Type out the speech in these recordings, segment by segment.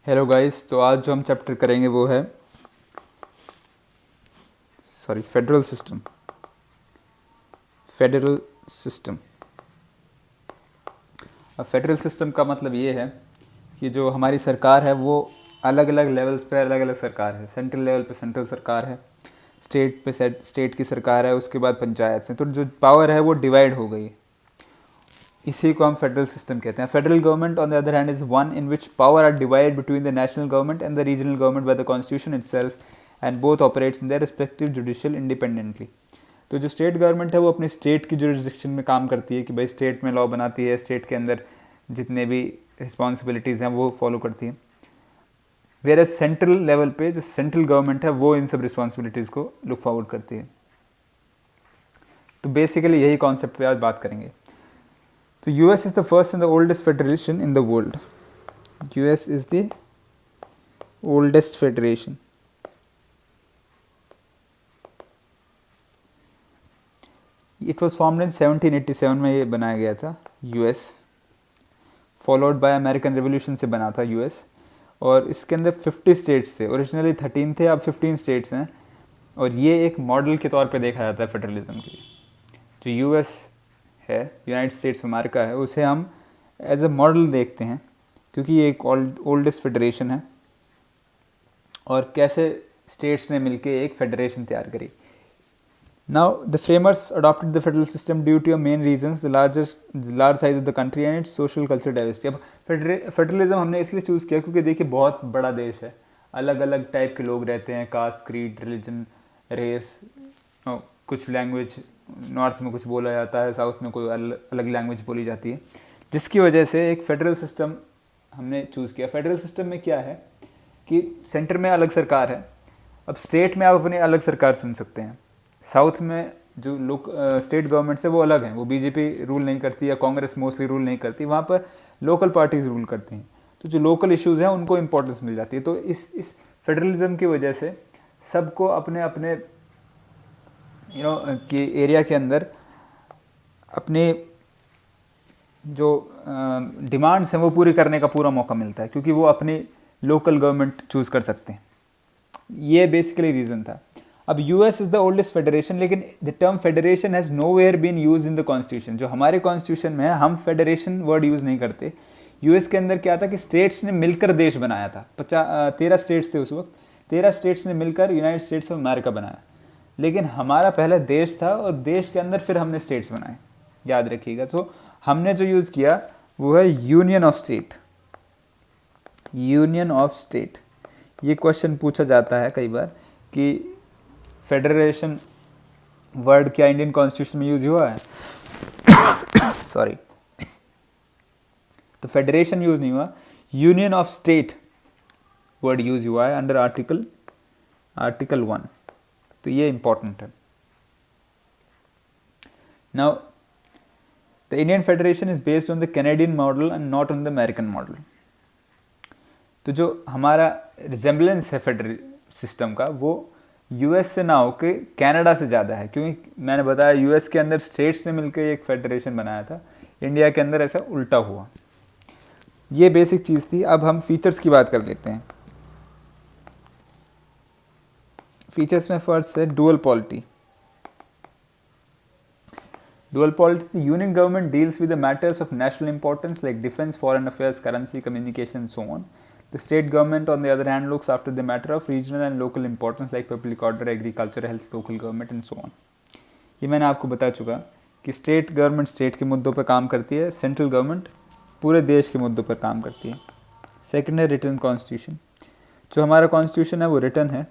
Hello guys, तो आज जो हम चैप्टर करेंगे वो है फेडरल सिस्टम। Federal system. अब फेडरल सिस्टम का मतलब ये है कि जो हमारी सरकार है वो अलग अलग लेवल्स पे अलग अलग सरकार है। सेंट्रल लेवल पे सेंट्रल सरकार है, स्टेट पे स्टेट की सरकार है, उसके बाद पंचायत से। तो जो पावर है वो डिवाइड हो गई। इसी को हम फेडरल सिस्टम कहते हैं। Federal government on the other hand is one in which power are divided between the national government and the regional government by the constitution itself and both operates in their respective judicial independently. तो जो state government है वो अपनी state की jurisdiction में काम करती है कि भाई स्टेट में लॉ बनाती है, स्टेट के अंदर जितने भी रिस्पॉन्सिबिलिटीज़ हैं वो फॉलो करती है। वेयर एज सेंट्रल लेवल पे जो सेंट्रल गवर्नमेंट है वो इन सब रिस्पॉन्सिबिलिटीज़ को लुक फॉरवर्ड करती है। तो बेसिकली यही कॉन्सेप्ट पे आज बात करेंगे। So US is the first and the oldest federation in the world. US is the oldest federation. It was formed in 1787 में ये बनाया गया था US, followed by American revolution से बना था US। और इसके अंदर 50 स्टेट्स थे। ओरिजिनली 13 थे, अब 15 स्टेट्स हैं। और ये एक मॉडल के तौर पे देखा जाता है फेडरलिज्म के लिए। जो US है, यूनाइटेड स्टेट्स अमेरिका है, उसे हम एज अ मॉडल देखते हैं क्योंकि ये एक ओल्डेस्ट फेडरेशन है। और कैसे स्टेट्स ने मिलके एक फेडरेशन तैयार करी। Now the framers adopted the federal system due to main reasons the large size of the country and its social cultural diversity. अब फेडरलिज्म हमने इसलिए चूज़ किया क्योंकि देखिए बहुत बड़ा देश है, अलग अलग टाइप के लोग रहते हैं, कास्ट, क्रीड, रिलीजन, रेस, कुछ लैंग्वेज, नॉर्थ में कुछ बोला जाता है, साउथ में कोई अलग लैंग्वेज बोली जाती है, जिसकी वजह से एक फेडरल सिस्टम हमने चूज़ किया। फेडरल सिस्टम में क्या है कि सेंटर में अलग सरकार है। अब स्टेट में आप अपनी अलग सरकार चुन सकते हैं। साउथ में जो लोग स्टेट गवर्नमेंट्स है वो अलग हैं, वो बीजेपी रूल नहीं करती या कांग्रेस मोस्टली रूल नहीं करती, वहाँ पर लोकल पार्टीज रूल करती हैं। तो जो लोकल इश्यूज़ हैं उनको इम्पोर्टेंस मिल जाती है। तो इस फेडरलिज्म की वजह से सबको अपने अपने कि एरिया के अंदर अपने जो डिमांड्स हैं वो पूरी करने का पूरा मौका मिलता है क्योंकि वो अपनी लोकल गवर्नमेंट चूज़ कर सकते हैं। ये बेसिकली रीज़न था। अब US is the oldest federation, लेकिन the term federation has nowhere been use in the constitution. जो हमारे कॉन्स्टिट्यूशन में है हम फेडरेशन वर्ड यूज़ नहीं करते। यूएस के अंदर क्या था कि स्टेट्स ने मिलकर देश बनाया था। 13 स्टेट्स थे उस वक्त। 13 स्टेट्स ने मिलकर यूनाइटेड स्टेट्स ऑफ अमेरिका बनाया। लेकिन हमारा पहला देश था और देश के अंदर फिर हमने स्टेट्स बनाए, याद रखिएगा। तो हमने जो यूज़ किया वो है union of state. Union of state, ये क्वेश्चन पूछा जाता है कई बार कि फेडरेशन वर्ड क्या इंडियन कॉन्स्टिट्यूशन में यूज हुआ है। सॉरी, तो फेडरेशन यूज नहीं हुआ, union of state word use हुआ है अंडर आर्टिकल 1। तो ये इंपॉर्टेंट है। Now the Indian federation is based on the Canadian model and not on the American model. तो जो हमारा रिजेम्बलेंस है फेडरल सिस्टम का वो यूएस से ना होकर कनाडा से ज़्यादा है, क्योंकि मैंने बताया यूएस के अंदर स्टेट्स ने मिलकर एक फेडरेशन बनाया था, इंडिया के अंदर ऐसा उल्टा हुआ। ये बेसिक चीज़ थी। अब हम फीचर्स की बात कर लेते हैं। फीचर्स में फर्स्ट है dual polity. Dual polity, union government deals with the matters of national importance like defence, foreign affairs, currency, communication, so on. The state government, on the other hand, looks after the matter of regional and local importance like public order, agriculture, health, local government and so on. ये मैंने आपको बता चुका कि state government state के मुद्दों पर काम करती है, सेंट्रल गवर्नमेंट पूरे देश के मुद्दों पर काम करती है। सेकंड है रिटन कॉन्स्टिट्यूशन। जो हमारा कॉन्स्टिट्यूशन है वो रिटन है,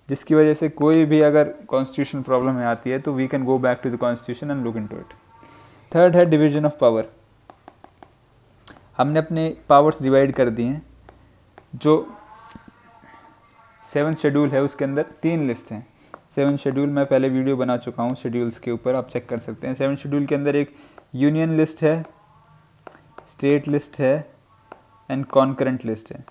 जिसकी वजह से कोई भी अगर कॉन्स्टिट्यूशन प्रॉब्लम में आती है तो we can go back to the constitution and look into it. Third है डिवीजन ऑफ पावर। हमने अपने पावर्स डिवाइड कर दिए हैं। जो 7th शेड्यूल है उसके अंदर 3 लिस्ट हैं। 7th शेड्यूल मैं पहले वीडियो बना चुका हूँ शेड्यूल्स के ऊपर, आप चेक कर सकते हैं। 7th शेड्यूल के अंदर एक यूनियन लिस्ट है, स्टेट लिस्ट है एंड कॉन्करेंट लिस्ट है।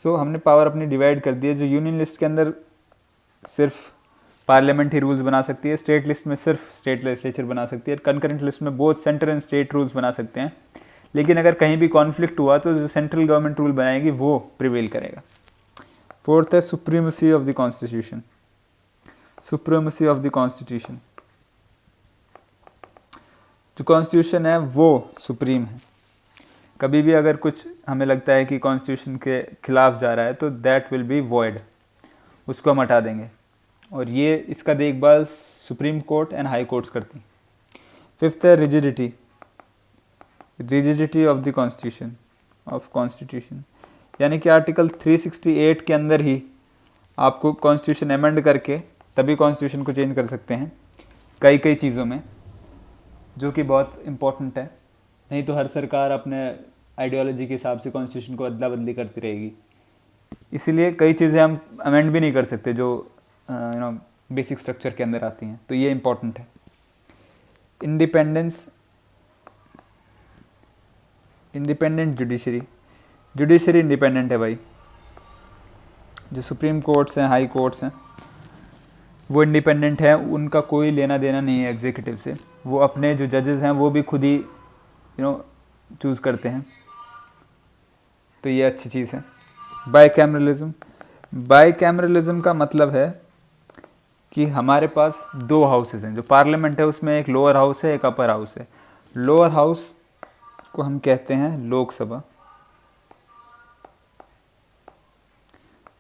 सो हमने पावर अपनी डिवाइड कर दी है। जो यूनियन लिस्ट के अंदर सिर्फ पार्लियामेंट ही रूल्स बना सकती है, स्टेट लिस्ट में सिर्फ स्टेट लेजिस्लेचर बना सकती है, कॉन्करेंट लिस्ट में both centre and state rules बना सकते हैं, लेकिन अगर कहीं भी कॉन्फ्लिक्ट हुआ तो जो सेंट्रल गवर्नमेंट रूल बनाएगी वो प्रिवेल करेगा। फोर्थ है supremacy of the constitution. Supremacy of the constitution, जो कॉन्स्टिट्यूशन है वो सुप्रीम है। कभी भी अगर कुछ हमें लगता है कि कॉन्स्टिट्यूशन के खिलाफ जा रहा है तो दैट विल बी वॉइड, उसको हम हटा देंगे। और ये इसका देखभाल supreme court and high courts करती। फिफ्थ है rigidity, rigidity of the constitution, यानी कि आर्टिकल 368 के अंदर ही आपको कॉन्स्टिट्यूशन अमेंड करके तभी कॉन्स्टिट्यूशन को चेंज कर सकते हैं कई कई चीज़ों में, जो कि बहुत इम्पोर्टेंट है। नहीं तो हर सरकार अपने आइडियोलॉजी के हिसाब से कॉन्स्टिट्यूशन को अदला बदली करती रहेगी। इसीलिए कई चीज़ें हम अमेंड भी नहीं कर सकते जो बेसिक स्ट्रक्चर के अंदर आती हैं, तो ये इम्पोर्टेंट है। इंडिपेंडेंट जुडिशरी, जुडिशरी इंडिपेंडेंट है भाई। जो सुप्रीम कोर्ट्स हैं, हाई कोर्ट्स हैं, वो इंडिपेंडेंट है, उनका कोई लेना देना नहीं है एग्जीक्यूटिव से। वो अपने जो जजेस हैं वो भी खुद ही चूज़ करते हैं, तो ये अच्छी चीज़ है। बाईकैमरलिज्म, बाईकैमरलिज्म का मतलब है कि हमारे पास दो हाउसेज हैं। जो पार्लियामेंट है उसमें एक लोअर हाउस है, एक अपर हाउस है। लोअर हाउस को हम कहते हैं लोकसभा,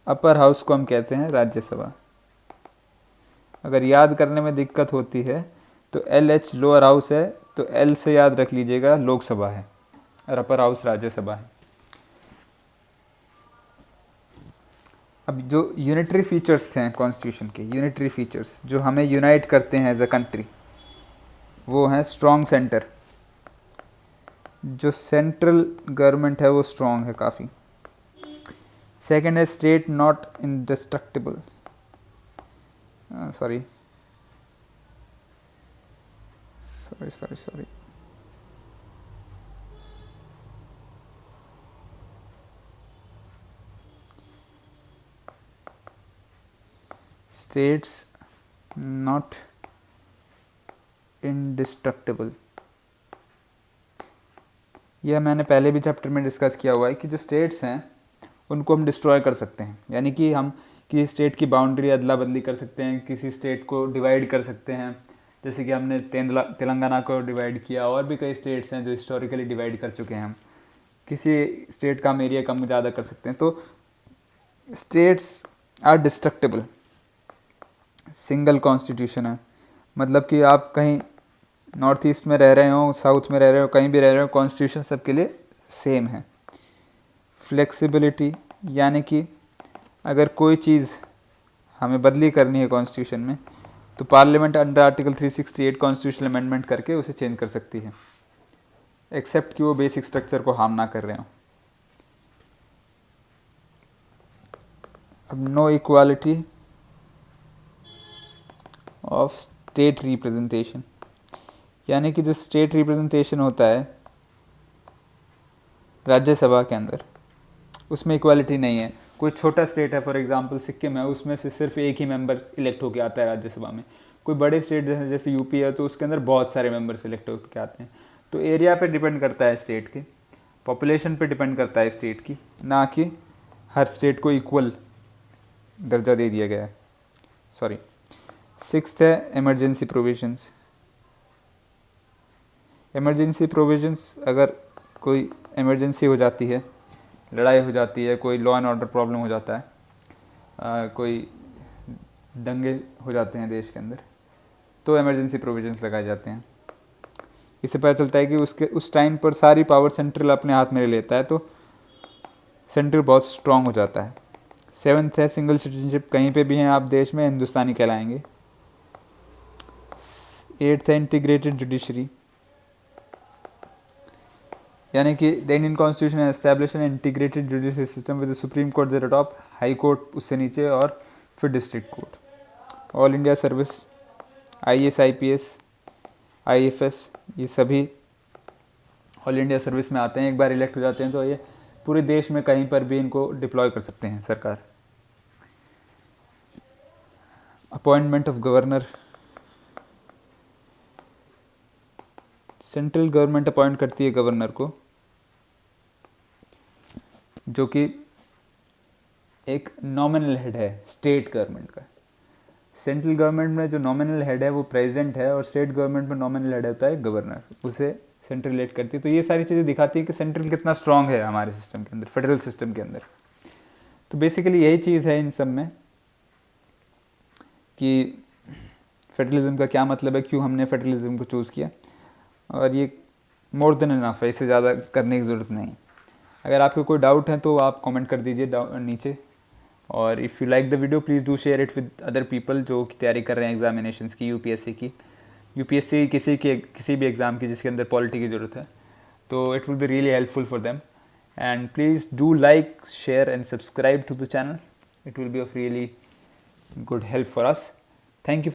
अपर हाउस को हम कहते हैं राज्यसभा। अगर याद करने में दिक्कत होती है तो LH लोअर हाउस है, तो L से याद रख लीजिएगा लोकसभा है, और अपर हाउस राज्यसभा है। अब जो यूनिटरी फीचर्स हैं कॉन्स्टिट्यूशन के, यूनिटरी फीचर्स जो हमें यूनाइट करते हैं एज अ कंट्री, वो हैं स्ट्रॉन्ग सेंटर। जो सेंट्रल गवर्नमेंट है वो स्ट्रॉन्ग है काफ़ी। सेकेंड है state not indestructible, sorry states not indestructible. यह मैंने पहले भी चैप्टर में डिस्कस किया हुआ है कि जो स्टेट्स हैं उनको हम डिस्ट्रॉय कर सकते हैं, यानी कि हम किसी स्टेट की बाउंड्री अदला बदली कर सकते हैं, किसी स्टेट को डिवाइड कर सकते हैं। जैसे कि हमने तेलंगाना को डिवाइड किया, और भी कई स्टेट्स हैं जो हिस्टोरिकली डिवाइड कर चुके हैं। हम किसी स्टेट का हम एरिया कम ज़्यादा कर सकते हैं। तो states are destructible. Single constitution है, मतलब कि आप कहीं नॉर्थ ईस्ट में रह रहे हो, साउथ में रह रहे हो, कहीं भी रह रहे हो, कॉन्स्टिट्यूशन सबके लिए सेम है। फ्लेक्सिबिलिटी, यानी कि अगर कोई चीज़ हमें बदली करनी है कॉन्स्टिट्यूशन में तो parliament under article 368 constitutional amendment करके उसे चेंज कर सकती है, एक्सेप्ट कि वो बेसिक स्ट्रक्चर को हार्म ना कर रहे हो। अब no equality of state representation, यानी कि जो स्टेट रिप्रेजेंटेशन होता है राज्यसभा के अंदर, उसमें इक्वालिटी नहीं है। कोई छोटा स्टेट है, फॉर एग्जांपल सिक्किम है, उसमें से सिर्फ एक ही मेंबर इलेक्ट होकर आता है राज्यसभा में। कोई बड़े स्टेट जैसे यूपी है तो उसके अंदर बहुत सारे मेंबर्स इलेक्ट होकर आते हैं। तो एरिया पे डिपेंड करता है स्टेट के, पॉपुलेशन पे डिपेंड करता है स्टेट की, ना कि हर स्टेट को इक्वल दर्जा दे दिया गया है। सॉरी। सिक्स्थ है इमरजेंसी प्रोविजंस। इमरजेंसी प्रोविजंस, अगर कोई इमरजेंसी हो जाती है, लड़ाई हो जाती है, कोई लॉ एंड ऑर्डर प्रॉब्लम हो जाता है, कोई दंगे हो जाते हैं देश के अंदर, तो इमरजेंसी प्रोविजंस लगाए जाते हैं। इससे पता चलता है कि उस टाइम पर सारी पावर सेंट्रल अपने हाथ में ले लेता है, तो सेंट्रल बहुत स्ट्रांग हो जाता है। सेवन्थ है सिंगल सिटीजनशिप, कहीं पे भी हैं आप देश में हिंदुस्तानी कहलाएंगे। एट्थ है इंटीग्रेटेड जुडिशरी, यानी कि the Indian constitution establish an integrated judiciary system with the supreme court at the top, high court उससे नीचे, और फिर district court. All India service, IAS IPS IFS, ये सभी ऑल इंडिया सर्विस में आते हैं। एक बार इलेक्ट हो जाते हैं तो ये पूरे देश में कहीं पर भी इनको डिप्लॉय कर सकते हैं सरकार। Appointment of governor, central government appoint करती है गवर्नर को, जो कि एक नॉमिनल हेड है स्टेट गवर्नमेंट का। सेंट्रल गवर्नमेंट में जो नॉमिनल हेड है वो प्रेसिडेंट है, और स्टेट गवर्नमेंट में नॉमिनल हेड होता है गवर्नर, उसे सेंट्रल रिलेट करती है। तो ये सारी चीज़ें दिखाती है कि सेंट्रल कितना स्ट्रांग है हमारे सिस्टम के अंदर, फेडरल सिस्टम के अंदर। तो बेसिकली यही चीज़ है इन सब में कि फेडरलिज्म का क्या मतलब है, क्यों हमने फेडरलिज्म को चूज़ किया, और ये मोर देन इनफ है, इससे ज़्यादा करने की ज़रूरत नहीं। अगर आपको कोई डाउट है तो आप कमेंट कर दीजिए नीचे, और if you like the video please do share it with other people जो की तैयारी कर रहे हैं एग्जामिनेशंस की, यूपीएससी की, किसी भी एग्ज़ाम की जिसके अंदर पॉलिटी की ज़रूरत है, तो it will be really helpful for them. And please do like, share and subscribe to the channel, it will be of really good help for us. Thank you.